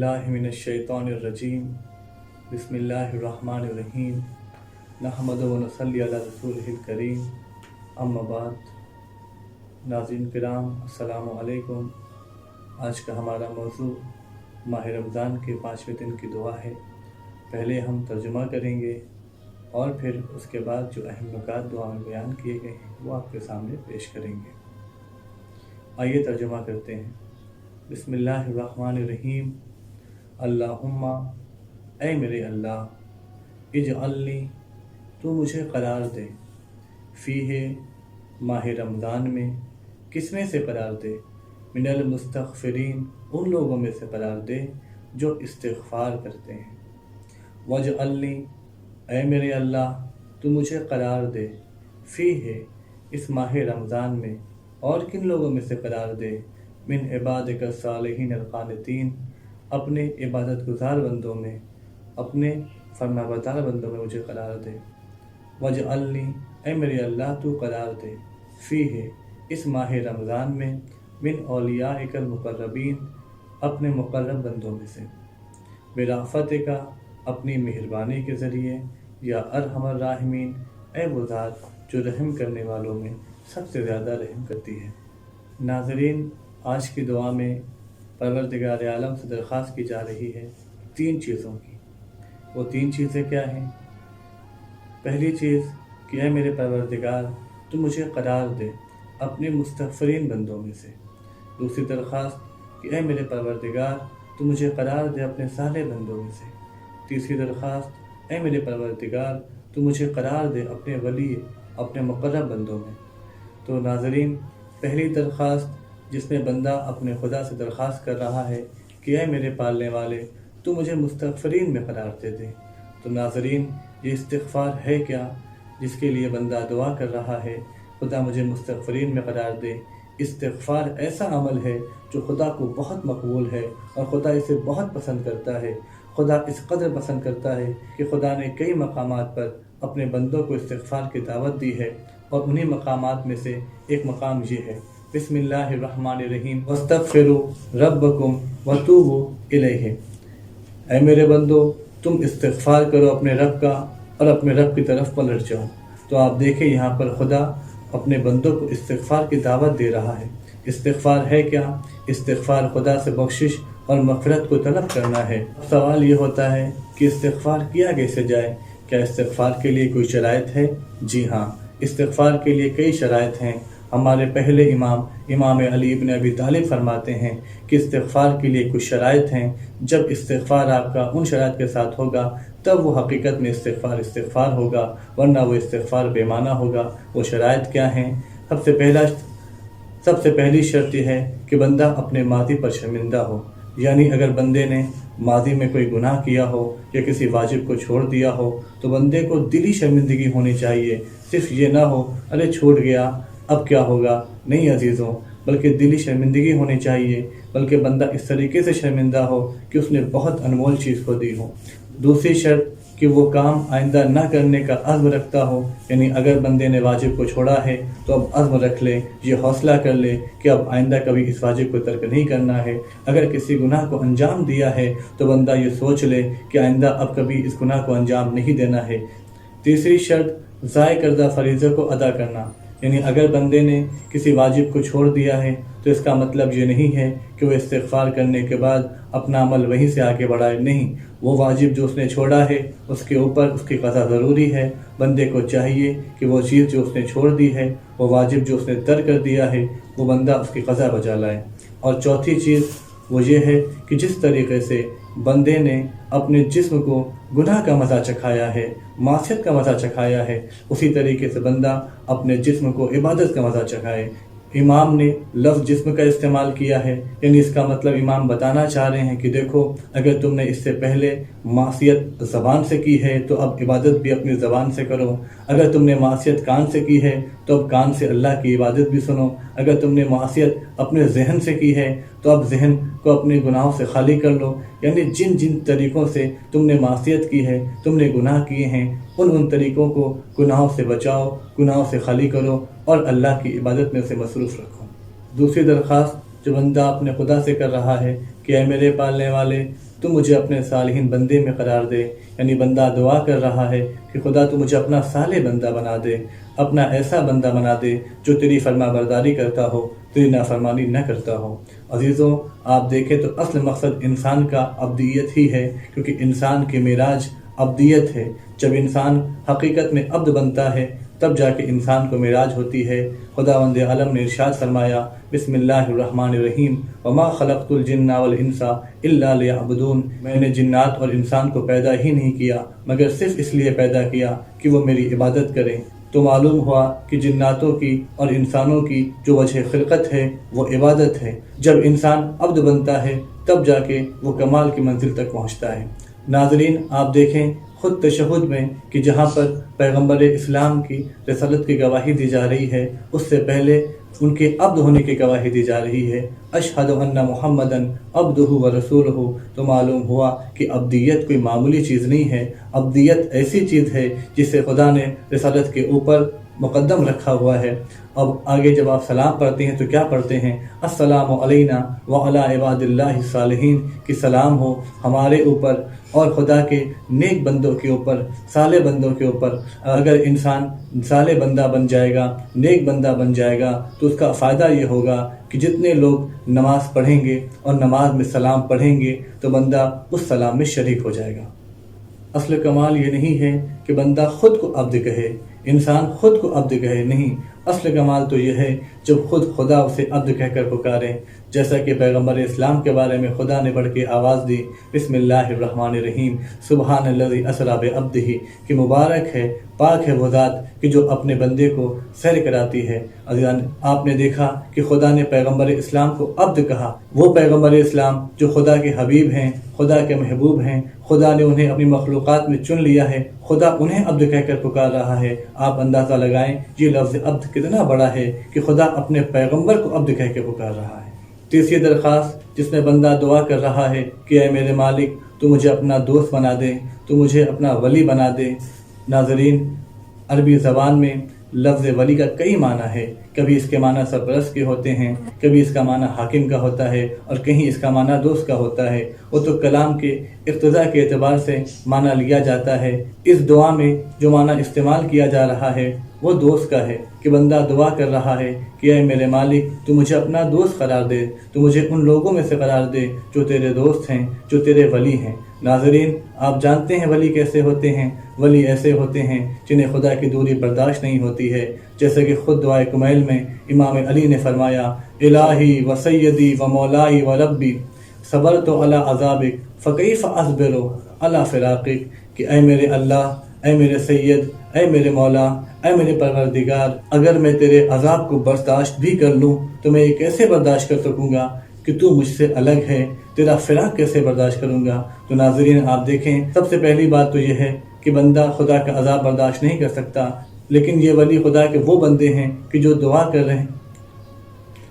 باللہ من الشیطان الرجیم بسم اللہ الرحمن الرحیم نحمد و نصلی علی رسولہ الکریم اما بعد۔ ناظرین کرام السلام علیکم۔ آج کا ہمارا موضوع ماہ رمضان کے 5ویں دن کی دعا ہے۔ پہلے ہم ترجمہ کریں گے اور پھر اس کے بعد جو اہم نکات دعا میں بیان کیے گئے ہیں وہ آپ کے سامنے پیش کریں گے۔ آئیے ترجمہ کرتے ہیں۔ بسم اللہ الرحمن الرحیم۔ اللہم اے میرے اللہ، اجعلنی تو مجھے قرار دے، فیہ ماہ رمضان میں، کس میں سے قرار دے؟ من المستغفرین، ان لوگوں میں سے قرار دے جو استغفار کرتے ہیں۔ واجعلنی، اے میرے اللہ تو مجھے قرار دے، فیہ اس ماہ رمضان میں، اور کن لوگوں میں سے قرار دے؟ من عبادک الصالحین القانتین، اپنے عبادت گزار بندوں میں، اپنے فرما بردار بندوں میں مجھے قرار دے۔ واجعلنی، اے میرے اللہ تو قرار دے، فیہ اس ماہ رمضان میں، من اولیائک المقربین، اپنے مقرب بندوں میں سے، برأفتک، اپنی مہربانی کے ذریعے، یا ارحم الراحمین، اے وہ ذات جو رحم کرنے والوں میں سب سے زیادہ رحم کرتی ہے۔ ناظرین، آج کی دعا میں پروردگار عالم سے درخواست کی جا رہی ہے 3 چیزوں کی۔ وہ 3 چیزیں کیا ہیں؟ پہلی چیز کہ اے میرے پروردگار تو مجھے قرار دے اپنے مستغفرین بندوں میں سے۔ دوسری درخواست کہ اے میرے پروردگار تو مجھے قرار دے اپنے صالح بندوں میں سے۔ تیسری درخواست، اے میرے پروردگار تو مجھے قرار دے اپنے ولی، اپنے مقرب بندوں میں۔ تو ناظرین، پہلی درخواست جس میں بندہ اپنے خدا سے درخواست کر رہا ہے کہ اے میرے پالنے والے تو مجھے مستغفرین میں قرار دے دے۔ تو ناظرین، یہ استغفار ہے کیا جس کے لیے بندہ دعا کر رہا ہے خدا مجھے مستغفرین میں قرار دے؟ استغفار ایسا عمل ہے جو خدا کو بہت مقبول ہے اور خدا اسے بہت پسند کرتا ہے۔ خدا اس قدر پسند کرتا ہے کہ خدا نے کئی مقامات پر اپنے بندوں کو استغفار کی دعوت دی ہے، اور انہی مقامات میں سے ایک مقام یہ ہے، بسم اللہ الرحمن الرحیم، واستغفروا ربکم وتوبوا الیہ۔ اے میرے بندو، تم استغفار کرو اپنے رب کا اور اپنے رب کی طرف پلٹ جاؤ۔ تو آپ دیکھیں یہاں پر خدا اپنے بندوں کو استغفار کی دعوت دے رہا ہے۔ استغفار ہے کیا؟ استغفار خدا سے بخشش اور مغفرت کو طلب کرنا ہے۔ سوال یہ ہوتا ہے کہ استغفار کیا کیسے جائے؟ کیا استغفار کے لیے کوئی شرائط ہے؟ جی ہاں، استغفار کے لیے کئی شرائط ہیں۔ ہمارے پہلے امام علی ابن ابی طالب فرماتے ہیں کہ استغفار کے لیے کچھ شرائط ہیں۔ جب استغفار آپ کا ان شرائط کے ساتھ ہوگا تب وہ حقیقت میں استغفار ہوگا، ورنہ وہ استغفار بے معنی ہوگا۔ وہ شرائط کیا ہیں؟ سب سے پہلی شرط یہ ہے کہ بندہ اپنے ماضی پر شرمندہ ہو، یعنی اگر بندے نے ماضی میں کوئی گناہ کیا ہو یا کسی واجب کو چھوڑ دیا ہو تو بندے کو دلی شرمندگی ہونی چاہیے۔ صرف یہ نہ ہو ارے چھوڑ گیا اب کیا ہوگا، نہیں عزیزوں، بلکہ دلی شرمندگی ہونی چاہیے، بلکہ بندہ اس طریقے سے شرمندہ ہو کہ اس نے بہت انمول چیز کھو دی ہو۔ دوسری شرط کہ وہ کام آئندہ نہ کرنے کا عزم رکھتا ہو، یعنی اگر بندے نے واجب کو چھوڑا ہے تو اب عزم رکھ لے، یہ حوصلہ کر لے کہ اب آئندہ کبھی اس واجب کو ترک نہیں کرنا ہے۔ اگر کسی گناہ کو انجام دیا ہے تو بندہ یہ سوچ لے کہ آئندہ اب کبھی اس گناہ کو انجام نہیں دینا ہے۔ تیسری شرط ضائع کردہ فریضے کو ادا کرنا، یعنی اگر بندے نے کسی واجب کو چھوڑ دیا ہے تو اس کا مطلب یہ نہیں ہے کہ وہ استغفار کرنے کے بعد اپنا عمل وہیں سے آگے بڑھائے، نہیں، وہ واجب جو اس نے چھوڑا ہے اس کے اوپر اس کی قضا ضروری ہے۔ بندے کو چاہیے کہ وہ چیز جو اس نے چھوڑ دی ہے، وہ واجب جو اس نے ترک کر دیا ہے، وہ بندہ اس کی قضا بجا لائے۔ اور چوتھی چیز وہ یہ ہے کہ جس طریقے سے بندے نے اپنے جسم کو گناہ کا مزہ چکھایا ہے، معصیت کا مزہ چکھایا ہے، اسی طریقے سے بندہ اپنے جسم کو عبادت کا مزہ چکھائے۔ امام نے لفظ جسم کا استعمال کیا ہے، یعنی اس کا مطلب امام بتانا چاہ رہے ہیں کہ دیکھو اگر تم نے اس سے پہلے معصیت زبان سے کی ہے تو اب عبادت بھی اپنی زبان سے کرو، اگر تم نے معصیت کان سے کی ہے تو اب کان سے اللہ کی عبادت بھی سنو، اگر تم نے معصیت اپنے ذہن سے کی ہے تو اب ذہن کو اپنے گناہوں سے خالی کر لو، یعنی جن جن طریقوں سے تم نے معصیت کی ہے، تم نے گناہ کیے ہیں، ان طریقوں کو گناہوں سے بچاؤ، گناہوں سے خالی کرو اور اللہ کی عبادت میں اسے مصروف رکھو۔ دوسری درخواست جو بندہ اپنے خدا سے کر رہا ہے کہ اے میرے پالنے والے تو مجھے اپنے صالحین بندے میں قرار دے۔ یعنی بندہ دعا کر رہا ہے کہ خدا تو مجھے اپنا صالح بندہ بنا دے، اپنا ایسا بندہ بنا دے جو تیری فرما برداری کرتا ہو، تیری نافرمانی نہ کرتا ہو۔ عزیزوں، آپ دیکھیں تو اصل مقصد انسان کا ابدیت ہی ہے، کیونکہ انسان کی معراج ابدیت ہے۔ جب انسان حقیقت میں عبد بنتا ہے تب جا کے انسان کو معراج ہوتی ہے۔ خداوند عالم نے ارشاد فرمایا، بسم اللہ الرحمن الرحیم، وما خلقت الجن والانس الا لیعبدون، میں نے جنات اور انسان کو پیدا ہی نہیں کیا مگر صرف اس لیے پیدا کیا کہ وہ میری عبادت کریں۔ تو معلوم ہوا کہ جناتوں کی اور انسانوں کی جو وجہ خلقت ہے وہ عبادت ہے۔ جب انسان عبد بنتا ہے تب جا کے وہ کمال کی منزل تک پہنچتا ہے۔ ناظرین، آپ دیکھیں خود تشہد میں کہ جہاں پر پیغمبر اسلام کی رسالت کی گواہی دی جا رہی ہے، اس سے پہلے ان کے عبد ہونے کی گواہی دی جا رہی ہے، اشہد ان محمدً عبدہ ورسولہ۔ تو معلوم ہوا کہ عبدیت کوئی معمولی چیز نہیں ہے، عبدیت ایسی چیز ہے جسے خدا نے رسالت کے اوپر مقدم رکھا ہوا ہے۔ اب آگے جب آپ سلام پڑھتے ہیں تو کیا پڑھتے ہیں؟ السلام علینا وعلی عباد اللہ الصالحین، کہ سلام ہو ہمارے اوپر اور خدا کے نیک بندوں کے اوپر، صالح بندوں کے اوپر۔ اگر انسان صالح بندہ بن جائے گا، نیک بندہ بن جائے گا، تو اس کا فائدہ یہ ہوگا کہ جتنے لوگ نماز پڑھیں گے اور نماز میں سلام پڑھیں گے تو بندہ اس سلام میں شریک ہو جائے گا۔ اصل کمال یہ نہیں ہے کہ بندہ خود کو عبد کہے، انسان خود کو عبد کہے، نہیں، اصل کمال تو یہ ہے جب خود خدا اسے عبد کہہ کر پکارے، جیسا کہ پیغمبر اسلام کے بارے میں خدا نے بڑھ کے آواز دی، بسم اللہ الرحمن الرحیم، سبحان الذی اسری بعبدہ، کہ مبارک ہے، پاک ہے وہ ذات کہ جو اپنے بندے کو سیر کراتی ہے۔ عزیزان، آپ نے دیکھا کہ خدا نے پیغمبر اسلام کو عبد کہا، وہ پیغمبر اسلام جو خدا کے حبیب ہیں، خدا کے محبوب ہیں، خدا نے انہیں اپنی مخلوقات میں چن لیا ہے، خدا انہیں عبد کہہ کر پکار رہا ہے۔ آپ اندازہ لگائیں یہ لفظ عبد کتنا بڑا ہے کہ خدا اپنے پیغمبر کو عبد کہہ کے پکار رہا ہے۔ تیسری درخواست جس میں بندہ دعا کر رہا ہے کہ اے میرے مالک، تو مجھے اپنا دوست بنا دے، تو مجھے اپنا ولی بنا دے۔ ناظرین، عربی زبان میں لفظ ولی کا کئی معنی ہے، کبھی اس کے معنی سرپرست کے ہوتے ہیں، کبھی اس کا معنی حاکم کا ہوتا ہے، اور کہیں اس کا معنی دوست کا ہوتا ہے۔ وہ تو کلام کے اقتضاء کے اعتبار سے معنی لیا جاتا ہے۔ اس دعا میں جو معنی استعمال کیا جا رہا ہے وہ دوست کا ہے، کہ بندہ دعا کر رہا ہے کہ اے میرے مالک، تو مجھے اپنا دوست قرار دے، تو مجھے ان لوگوں میں سے قرار دے جو تیرے دوست ہیں، جو تیرے ولی ہیں۔ ناظرین، آپ جانتے ہیں ولی کیسے ہوتے ہیں؟ ولی ایسے ہوتے ہیں جنہیں خدا کی دوری برداشت نہیں ہوتی ہے، جیسے کہ خود دعائے کمیل میں امام علی نے فرمایا، الہی و سیدی و مولائی و ربی صبرت علی عذابک فکیف اصبر علی فراقک، کہ اے میرے اللہ، اے میرے سید، اے میرے مولا، اے میرے پروردگار، اگر میں تیرے عذاب کو برداشت بھی کر لوں تو میں یہ کیسے برداشت کر سکوں گا کہ تو مجھ سے الگ ہے، تیرا فراق کیسے برداشت کروں گا؟ تو ناظرین، آپ دیکھیں، سب سے پہلی بات تو یہ ہے کہ بندہ خدا کا عذاب برداشت نہیں کر سکتا، لیکن یہ ولی خدا کے وہ بندے ہیں کہ جو دعا کر رہے ہیں،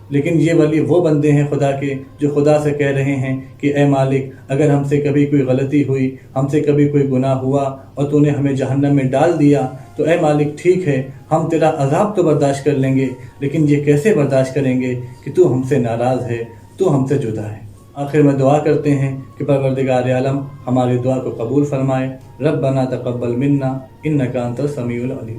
لیکن یہ ولی وہ بندے ہیں خدا کے جو خدا سے کہہ رہے ہیں کہ اے مالک، اگر ہم سے کبھی کوئی غلطی ہوئی، ہم سے کبھی کوئی گناہ ہوا اور تو نے ہمیں جہنم میں ڈال دیا، تو اے مالک ٹھیک ہے، ہم تیرا عذاب تو برداشت کر لیں گے، لیکن یہ کیسے برداشت کریں گے کہ تو ہم سے ناراض ہے، تو ہم سے جدا ہے۔ آخر میں دعا کرتے ہیں کہ پروردگار عالم ہماری دعا کو قبول فرمائے۔ ربنا تقبل منا انک انت السمیع العلیم۔